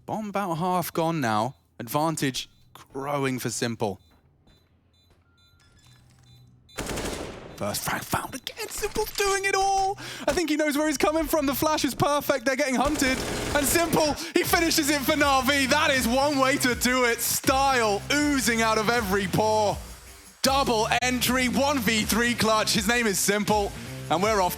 Bomb about half gone now. Advantage growing for Simple. First frag found again. Simple's doing it all. I think he knows where he's coming from. The flash is perfect. They're getting hunted. And Simple, he finishes it for Na'Vi. That is one way to do it. Style oozing out of every pore. Double entry, 1v3 clutch. His name is Simple. And we're off